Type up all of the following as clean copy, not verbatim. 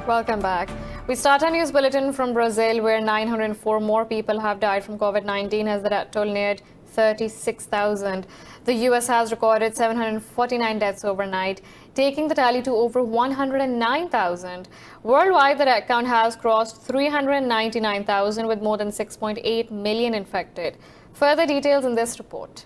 Welcome back. We start our news bulletin from Brazil, where 904 more people have died from COVID-19 as the death toll neared 36,000. The U.S. has recorded 749 deaths overnight, taking the tally to over 109,000. Worldwide, the death count has crossed 399,000 with more than 6.8 million infected. Further details in this report.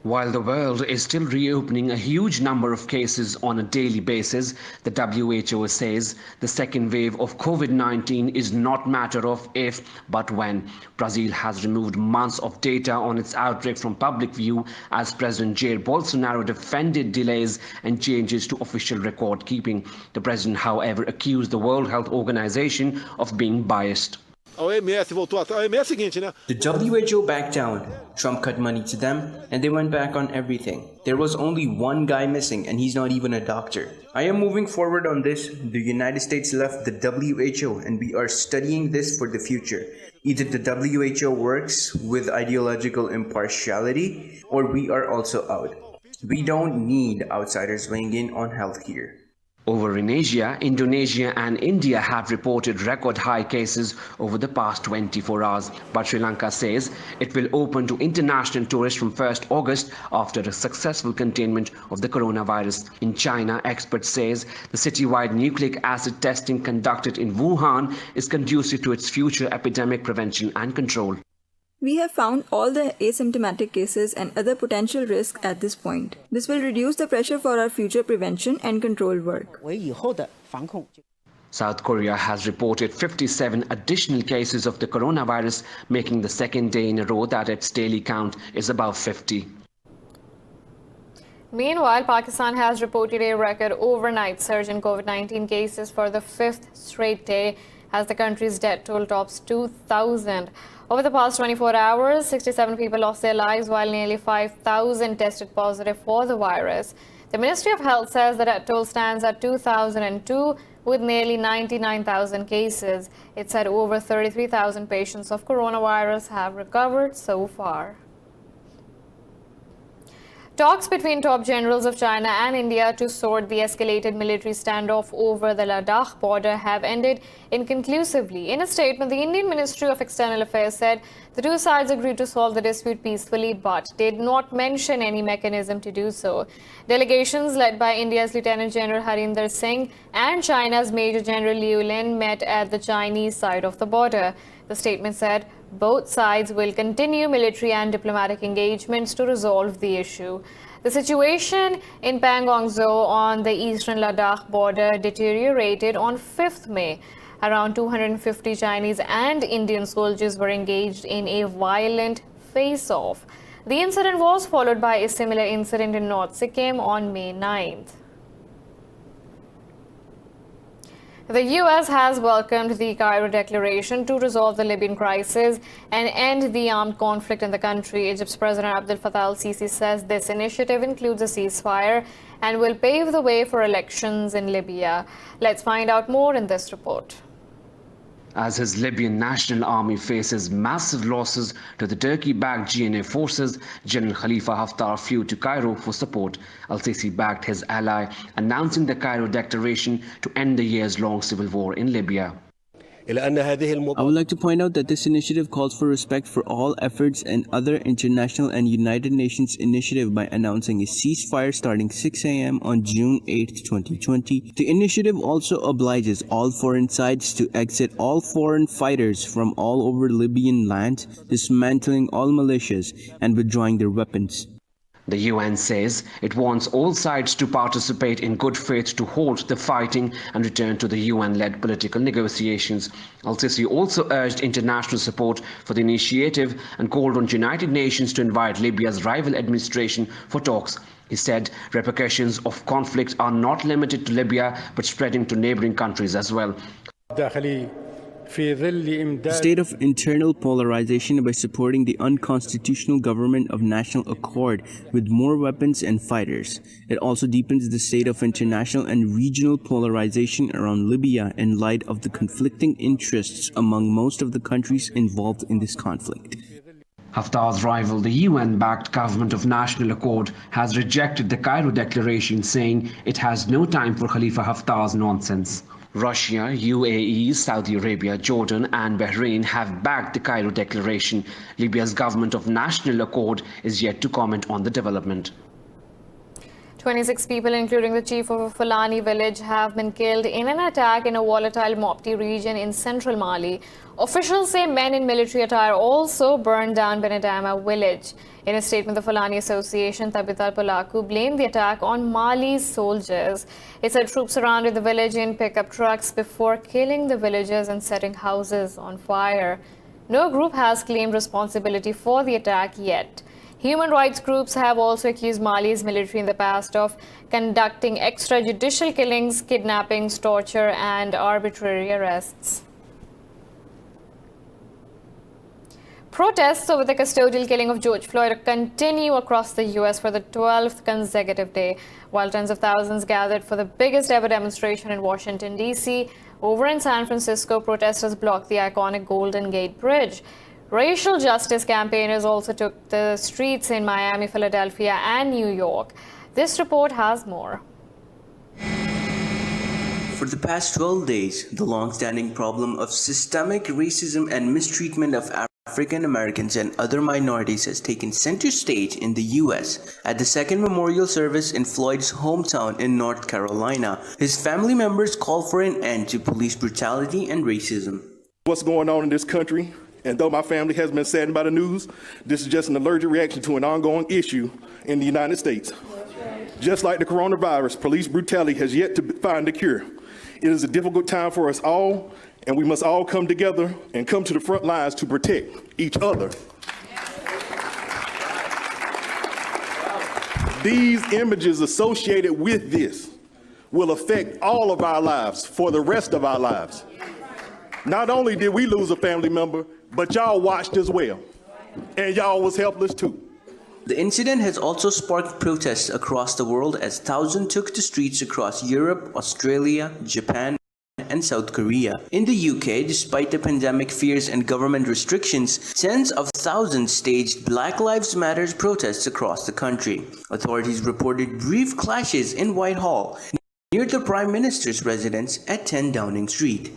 While the world is still reopening a huge number of cases on a daily basis, the WHO says the second wave of COVID-19 is not a matter of if, but when. Brazil has removed months of data on its outbreak from public view as President Jair Bolsonaro defended delays and changes to official record keeping. The president, however, accused the World Health Organization of being biased. The WHO backed down. Trump cut money to them, and they went back on everything. There was only one guy missing, and he's not even a doctor. I am moving forward on this. The United States left the WHO, and we are studying this for the future. Either the WHO works with ideological impartiality, or we are also out. We don't need outsiders weighing in on health here. Over in Asia, Indonesia and India have reported record high cases over the past 24 hours. But Sri Lanka says it will open to international tourists from 1st August after a successful containment of the coronavirus. In China, experts says the citywide nucleic acid testing conducted in Wuhan is conducive to its future epidemic prevention and control. We have found all the asymptomatic cases and other potential risks at this point. This will reduce the pressure for our future prevention and control work. South Korea has reported 57 additional cases of the coronavirus, making the second day in a row that its daily count is above 50. Meanwhile, Pakistan has reported a record overnight surge in COVID-19 cases for the 5th straight day as the country's death toll tops 2,000. Over the past 24 hours, 67 people lost their lives while nearly 5,000 tested positive for the virus. The Ministry of Health says the death toll stands at 2,002 with nearly 99,000 cases. It said over 33,000 patients of coronavirus have recovered so far. Talks between top generals of China and India to sort the escalated military standoff over the Ladakh border have ended inconclusively. In a statement, the Indian Ministry of External Affairs said the two sides agreed to solve the dispute peacefully, but did not mention any mechanism to do so. Delegations led by India's Lieutenant General Harinder Singh and China's Major General Liu Lin met at the Chinese side of the border. The statement said both sides will continue military and diplomatic engagements to resolve the issue. The situation in Pangongzhou on the eastern Ladakh border deteriorated on 5th May. Around 250 Chinese and Indian soldiers were engaged in a violent face-off. The incident was followed by a similar incident in North Sikkim on May 9th. The U.S. has welcomed the CAIRO declaration to resolve the Libyan crisis and end the armed conflict in the country. Egypt's President Abdel Fattah al-Sisi says this initiative includes a ceasefire and will pave the way for elections in Libya. Let's find out more in this report. As his Libyan National Army faces massive losses to the Turkey-backed GNA forces, General Khalifa Haftar flew to Cairo for support. Al-Sisi backed his ally, announcing the Cairo declaration to end the years-long civil war in Libya. I would like to point out that this initiative calls for respect for all efforts and other international and United Nations initiative by announcing a ceasefire starting 6 a.m. on June 8, 2020. The initiative also obliges all foreign sides to exit all foreign fighters from all over Libyan land, dismantling all militias and withdrawing their weapons. The UN says it wants all sides to participate in good faith to halt the fighting and return to the UN-led political negotiations. Al-Sisi also urged international support for the initiative and called on United Nations to invite Libya's rival administration for talks. He said repercussions of conflict are not limited to Libya but spreading to neighboring countries as well. The state of internal polarization by supporting the unconstitutional government of national accord with more weapons and fighters. It also deepens the state of international and regional polarization around Libya in light of the conflicting interests among most of the countries involved in this conflict. Haftar's rival, the UN-backed Government of National Accord, has rejected the Cairo Declaration, saying it has no time for Khalifa Haftar's nonsense. Russia, UAE, Saudi Arabia, Jordan and Bahrain have backed the Cairo declaration. Libya's government of national accord is yet to comment on the development. 26 people, including the chief of a Fulani village, have been killed in an attack in a volatile Mopti region in central Mali. Officials say men in military attire also burned down Benedama village. In a statement, the Fulani Association, Tabital Polaku, blamed the attack on Mali's soldiers. It said troops surrounded the village in pickup trucks before killing the villagers and setting houses on fire. No group has claimed responsibility for the attack yet. Human rights groups have also accused Mali's military in the past of conducting extrajudicial killings, kidnappings, torture, and arbitrary arrests. Protests over the custodial killing of George Floyd continue across the U.S. for the 12th consecutive day, while tens of thousands gathered for the biggest ever demonstration in Washington, D.C. Over in San Francisco, protesters blocked the iconic Golden Gate Bridge. Racial justice campaigners also took the streets in Miami, Philadelphia, and New York. This report has more. For the past 12 days, the long-standing problem of systemic racism and mistreatment of African Americans and other minorities has taken center stage in the U.S. At the second memorial service in Floyd's hometown in North Carolina, his family members called for an end to police brutality and racism. What's going on in this country? And though my family has been saddened by the news, this is just an allergic reaction to an ongoing issue in the United States. Just like the coronavirus, police brutality has yet to find a cure. It is a difficult time for us all, and we must all come together and come to the front lines to protect each other. These images associated with this will affect all of our lives for the rest of our lives. Not only did we lose a family member, but y'all watched as well, and y'all was helpless too. The incident has also sparked protests across the world as thousands took to streets across Europe, Australia, Japan, and South Korea. In the UK, despite the pandemic fears and government restrictions, tens of thousands staged Black Lives Matter protests across the country. Authorities reported brief clashes in Whitehall, near the Prime Minister's residence at 10 Downing Street.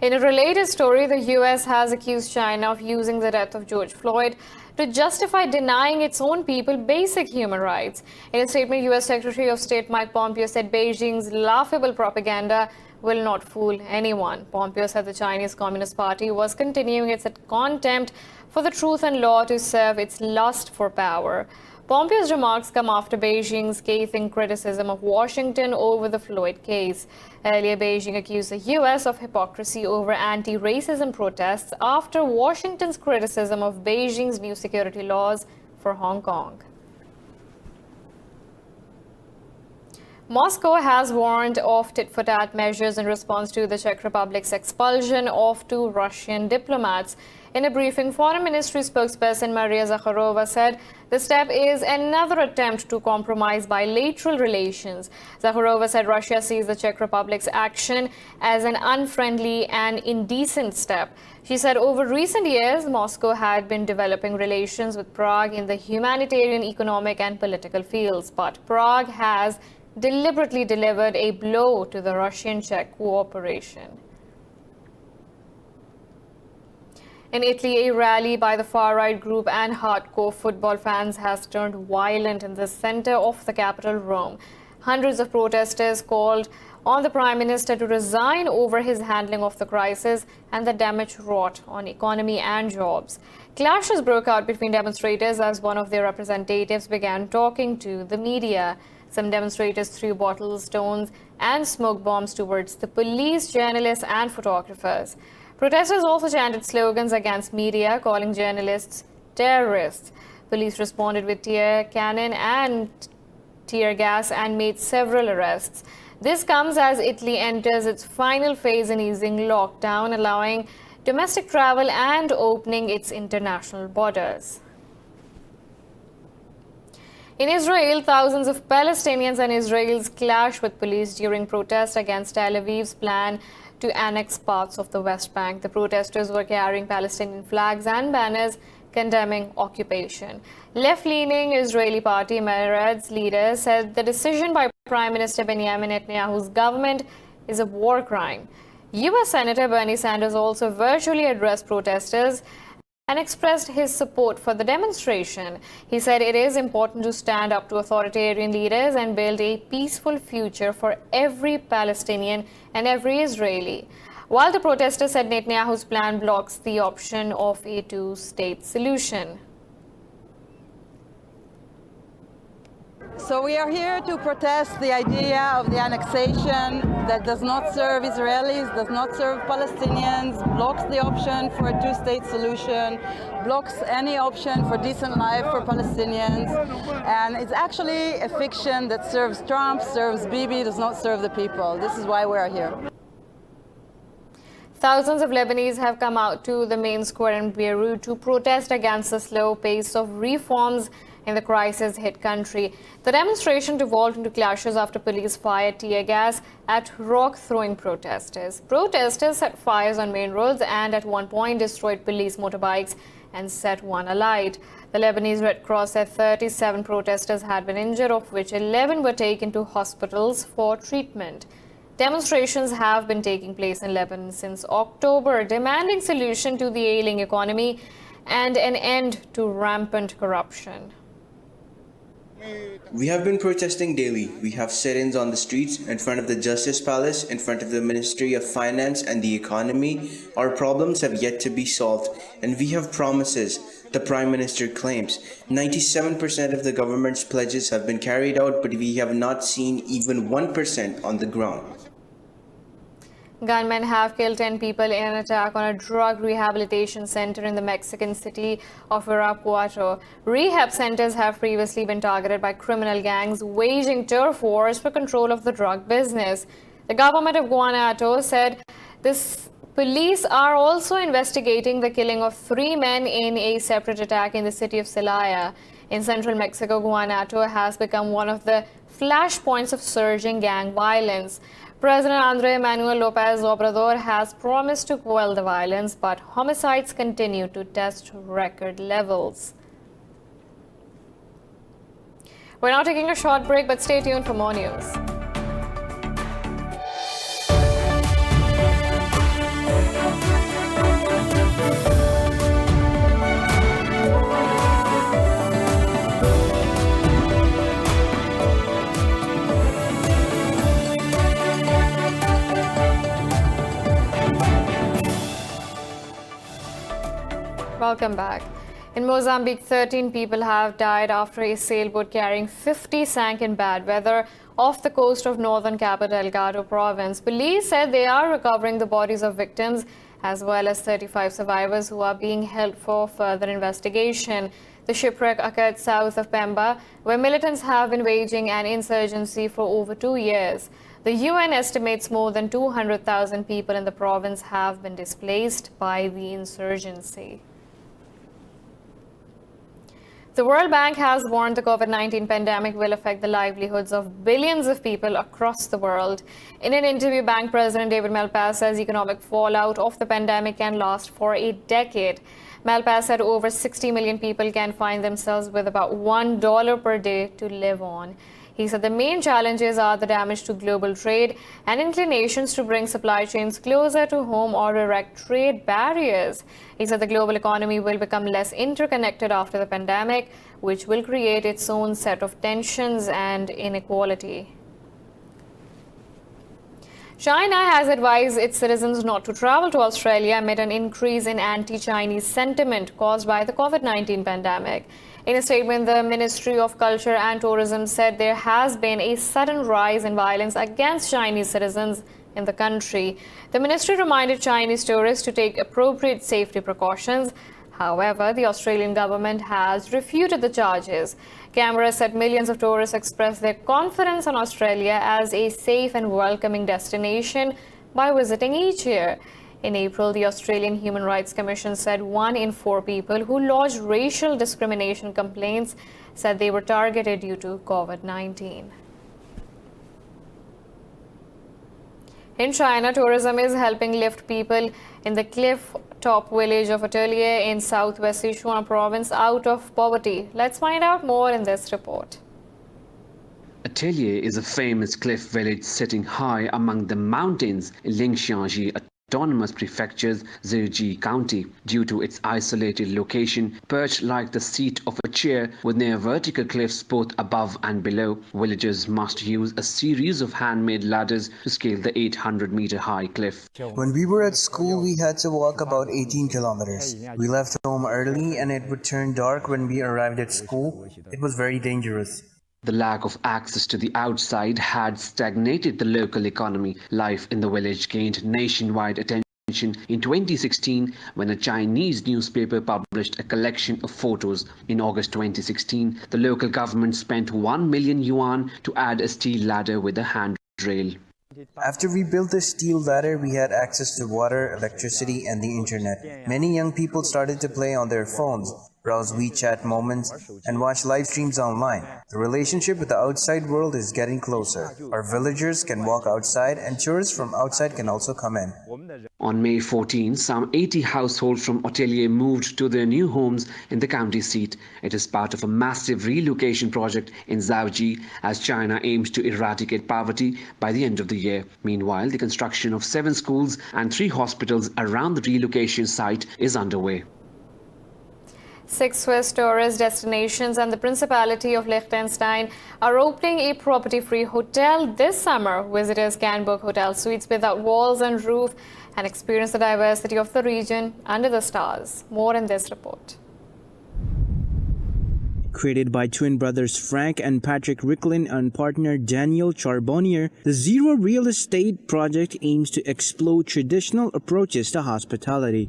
In a related story, the U.S. has accused China of using the death of George Floyd to justify denying its own people basic human rights. In a statement, U.S. Secretary of State Mike Pompeo said Beijing's laughable propaganda will not fool anyone. Pompeo said the Chinese Communist Party was continuing its contempt for the truth and law to serve its lust for power. Pompeo's remarks come after Beijing's scathing criticism of Washington over the Floyd case. Earlier, Beijing accused the U.S. of hypocrisy over anti-racism protests after Washington's criticism of Beijing's new security laws for Hong Kong. Moscow has warned of tit-for-tat measures in response to the Czech Republic's expulsion of 2 Russian diplomats. In a briefing, Foreign Ministry spokesperson Maria Zakharova said the step is another attempt to compromise bilateral relations. Zakharova said Russia sees the Czech Republic's action as an unfriendly and indecent step. She said over recent years, Moscow had been developing relations with Prague in the humanitarian, economic and political fields, but Prague has deliberately delivered a blow to the Russian-Czech cooperation. In Italy, a rally by the far-right group and hardcore football fans has turned violent in the center of the capital, Rome. Hundreds of protesters called on the Prime Minister to resign over his handling of the crisis and the damage wrought on economy and jobs. Clashes broke out between demonstrators as one of their representatives began talking to the media. Some demonstrators threw bottles, stones, and smoke bombs towards the police, journalists, and photographers. Protesters also chanted slogans against media, calling journalists terrorists. Police responded with tear cannon and tear gas and made several arrests. This comes as Italy enters its final phase in easing lockdown, allowing domestic travel and opening its international borders. In Israel, thousands of Palestinians and Israelis clashed with police during protests against Tel Aviv's plan to annex parts of the West Bank. The protesters were carrying Palestinian flags and banners condemning occupation. Left-leaning Israeli party Meretz leaders said the decision by Prime Minister Benjamin Netanyahu's government is a war crime. U.S. Senator Bernie Sanders also virtually addressed protesters and expressed his support for the demonstration. He said it is important to stand up to authoritarian leaders and build a peaceful future for every Palestinian and every Israeli. While the protesters said Netanyahu's plan blocks the option of a two-state solution. So we are here to protest the idea of the annexation that does not serve Israelis, does not serve Palestinians, blocks the option for a two-state solution, blocks any option for decent life for Palestinians, and it's actually a fiction that serves Trump, serves Bibi, does not serve the people. This is why we are here. Thousands of Lebanese have come out to the main square in Beirut to protest against the slow pace of reforms in the crisis-hit country. The demonstration devolved into clashes after police fired tear gas at rock-throwing protesters. Protesters set fires on main roads and at one point destroyed police motorbikes and set one alight. The Lebanese Red Cross said 37 protesters had been injured, of which 11 were taken to hospitals for treatment. Demonstrations have been taking place in Lebanon since October, demanding solution to the ailing economy and an end to rampant corruption. We have been protesting daily. We have sit-ins on the streets, in front of the Justice Palace, in front of the Ministry of Finance and the Economy. Our problems have yet to be solved, and we have promises. The Prime Minister claims 97% of the government's pledges have been carried out, but we have not seen even 1% on the ground. Gunmen have killed 10 people in an attack on a drug rehabilitation center in the Mexican city of Irapuato. Rehab centers have previously been targeted by criminal gangs waging turf wars for control of the drug business. The government of Guanajuato said police are also investigating the killing of 3 men in a separate attack in the city of Celaya. In central Mexico, Guanajuato has become one of the flashpoints of surging gang violence. President Andrés Manuel López Obrador has promised to quell the violence, but homicides continue to test record levels. We're now taking a short break, but stay tuned for more news. Welcome back. In Mozambique, 13 people have died after a sailboat carrying 50 sank in bad weather off the coast of northern Cabo Delgado province. Police said they are recovering the bodies of victims as well as 35 survivors who are being held for further investigation. The shipwreck occurred south of Pemba, where militants have been waging an insurgency for over 2 years. The UN estimates more than 200,000 people in the province have been displaced by the insurgency. The World Bank has warned the COVID-19 pandemic will affect the livelihoods of billions of people across the world. In an interview, Bank President David Malpass says economic fallout of the pandemic can last for a decade. Malpass said over 60 million people can find themselves with about $1 per day to live on. He said the main challenges are the damage to global trade and inclinations to bring supply chains closer to home or erect trade barriers. He said the global economy will become less interconnected after the pandemic, which will create its own set of tensions and inequality. China has advised its citizens not to travel to Australia amid an increase in anti-Chinese sentiment caused by the COVID-19 pandemic. In a statement, the Ministry of Culture and Tourism said there has been a sudden rise in violence against Chinese citizens in the country. The ministry reminded Chinese tourists to take appropriate safety precautions. However, the Australian government has refuted the charges. Canberra said millions of tourists expressed their confidence in Australia as a safe and welcoming destination by visiting each year. In April, the Australian Human Rights Commission said 1 in 4 people who lodged racial discrimination complaints said they were targeted due to COVID-19. In China, tourism is helping lift people in the cliff-top village of Atelier in southwest Sichuan province out of poverty. Let's find out more in this report. A Atelier is a famous cliff village sitting high among the mountains in Lingshanji Autonomous Prefecture's Zheji County. Due to its isolated location, perched like the seat of a chair with near vertical cliffs both above and below, villagers must use a series of handmade ladders to scale the 800-meter high cliff. When we were at school, we had to walk about 18 kilometers. We left home early and it would turn dark when we arrived at school. It was very dangerous. The lack of access to the outside had stagnated the local economy. Life in the village gained nationwide attention in 2016 when a Chinese newspaper published a collection of photos. In August 2016, the local government spent 1 million yuan to add a steel ladder with a handrail. After we built the steel ladder, we had access to water, electricity, and the internet. Many young people started to play on their phones, browse WeChat moments, and watch live streams online. The relationship with the outside world is getting closer. Our villagers can walk outside, and tourists from outside can also come in. On May 14, some 80 households from Atelier moved to their new homes in the county seat. It is part of a massive relocation project in Zhaoji as China aims to eradicate poverty by the end of the year. Meanwhile, the construction of 7 schools and 3 hospitals around the relocation site is underway. 6 Swiss tourist destinations and the Principality of Liechtenstein are opening a property-free hotel this summer. Visitors can book hotel suites without walls and roof and experience the diversity of the region under the stars. More in this report. Created by twin brothers Frank and Patrick Ricklin and partner Daniel Charbonnier, the Zero Real Estate project aims to explore traditional approaches to hospitality.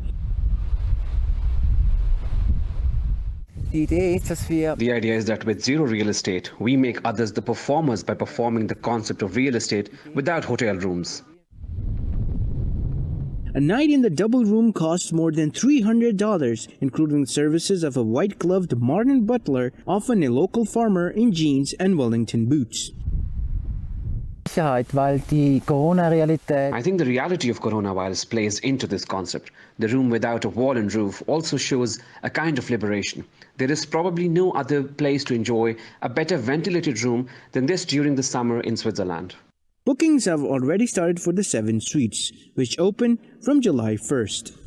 The idea is that with Zero Real Estate, we make others the performers by performing the concept of real estate without hotel rooms. A night in the double room costs more than $300, including the services of a white-gloved modern butler, often a local farmer in jeans and Wellington boots. I think the reality of coronavirus plays into this concept. The room without a wall and roof also shows a kind of liberation. There is probably no other place to enjoy a better ventilated room than this during the summer in Switzerland. Bookings have already started for the 7 suites, which open from July 1st.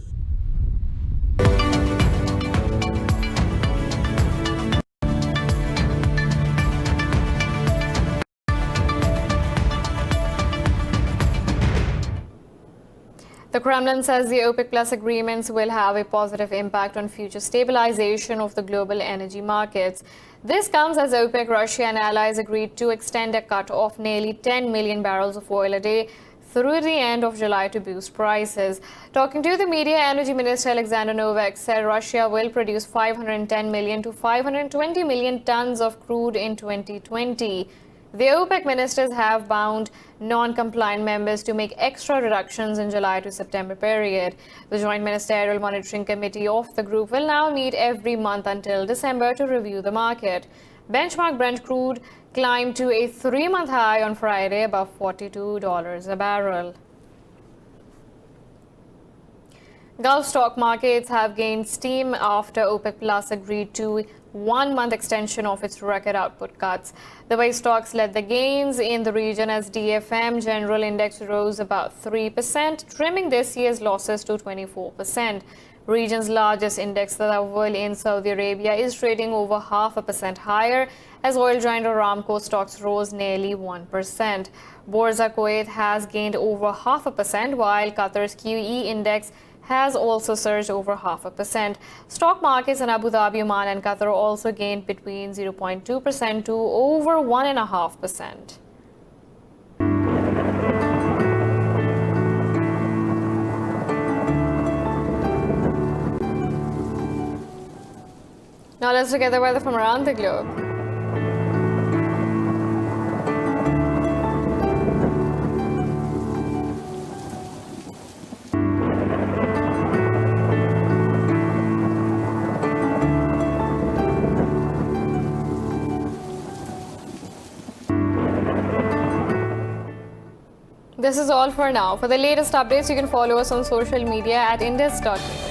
The Kremlin says the OPEC Plus agreements will have a positive impact on future stabilization of the global energy markets. This comes as OPEC, Russia and allies agreed to extend a cut of nearly 10 million barrels of oil a day through the end of July to boost prices. Talking to the media, Energy Minister Alexander Novak said Russia will produce 510 million to 520 million tons of crude in 2020. The OPEC ministers have bound non-compliant members to make extra reductions in July to September period. The Joint Ministerial Monitoring Committee of the group will now meet every month until December to review the market. Benchmark Brent crude climbed to a 3-month high on Friday above $42 a barrel. Gulf stock markets have gained steam after OPEC Plus agreed to 1-month extension of its record output cuts. The way stocks led the gains in the region as DFM General Index rose about 3%, trimming this year's losses to 24%. Region's largest index, the Awal in Saudi Arabia, is trading over 0.5% higher as oil giant Aramco stocks rose nearly 1%. Borza Kuwait has gained over 0.5%, while Qatar's QE index has also surged over 0.5%. Stock markets in Abu Dhabi, Oman and Qatar also gained between 0.2% to over 1.5%. Now let's look at the weather from around the globe. This is all for now. For the latest updates, you can follow us on social media at Indus.me.